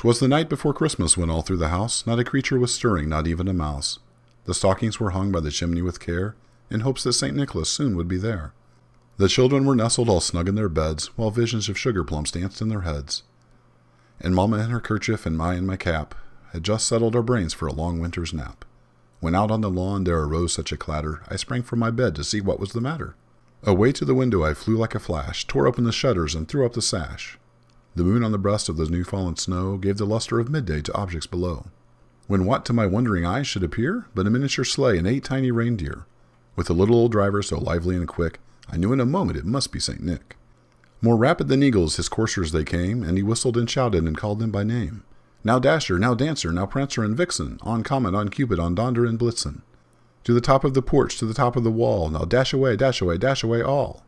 'Twas the night before Christmas when all through the house not a creature was stirring, not even a mouse. The stockings were hung by the chimney with care, in hopes that St. Nicholas soon would be there. The children were nestled all snug in their beds, while visions of sugar plums danced in their heads. And Mamma in her kerchief and I in my cap had just settled our brains for a long winter's nap. When out on the lawn there arose such a clatter, I sprang from my bed to see what was the matter. Away to the window I flew like a flash, tore open the shutters and threw up the sash. The moon on the breast of the new-fallen snow gave the luster of midday to objects below. When what to my wondering eyes should appear but a miniature sleigh and 8 tiny reindeer. With a little old driver so lively and quick, I knew in a moment it must be St. Nick. More rapid than eagles his coursers they came, and he whistled and shouted and called them by name. Now Dasher, now Dancer, now Prancer and Vixen, on Comet, on Cupid, on Donder and Blitzen. To the top of the porch, to the top of the wall, now dash away, dash away, dash away all.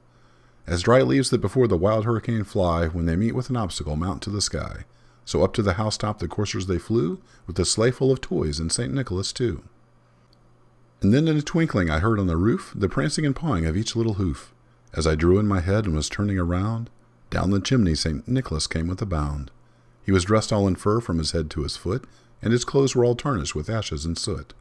As dry leaves that before the wild hurricane fly, when they meet with an obstacle, mount to the sky. So up to the housetop the coursers they flew, with a sleigh full of toys and St. Nicholas too. And then in a twinkling I heard on the roof the prancing and pawing of each little hoof. As I drew in my head and was turning around, down the chimney St. Nicholas came with a bound. He was dressed all in fur from his head to his foot, and his clothes were all tarnished with ashes and soot.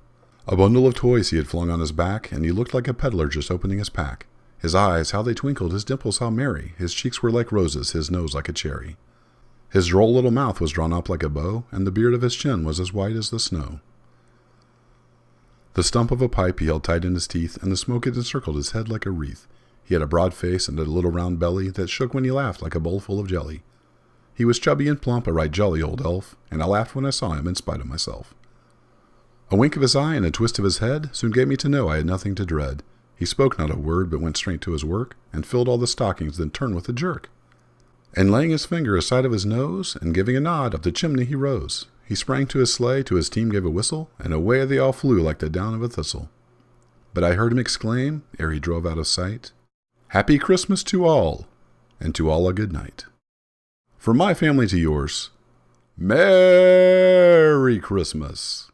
A bundle of toys he had flung on his back, and he looked like a peddler just opening his pack. His eyes, how they twinkled, his dimples how merry, his cheeks were like roses, his nose like a cherry. His droll little mouth was drawn up like a bow, and the beard of his chin was as white as the snow. The stump of a pipe he held tight in his teeth, and the smoke had encircled his head like a wreath. He had a broad face and a little round belly that shook when he laughed like a bowl full of jelly. He was chubby and plump, a right jolly old elf, and I laughed when I saw him in spite of myself. A wink of his eye and a twist of his head soon gave me to know I had nothing to dread. He spoke not a word, but went straight to his work, and filled all the stockings, then turned with a jerk. And laying his finger aside of his nose, and giving a nod, up the chimney he rose. He sprang to his sleigh, to his team gave a whistle, and away they all flew like the down of a thistle. But I heard him exclaim, ere he drove out of sight, "Happy Christmas to all, and to all a good night." From my family to yours, Merry Christmas!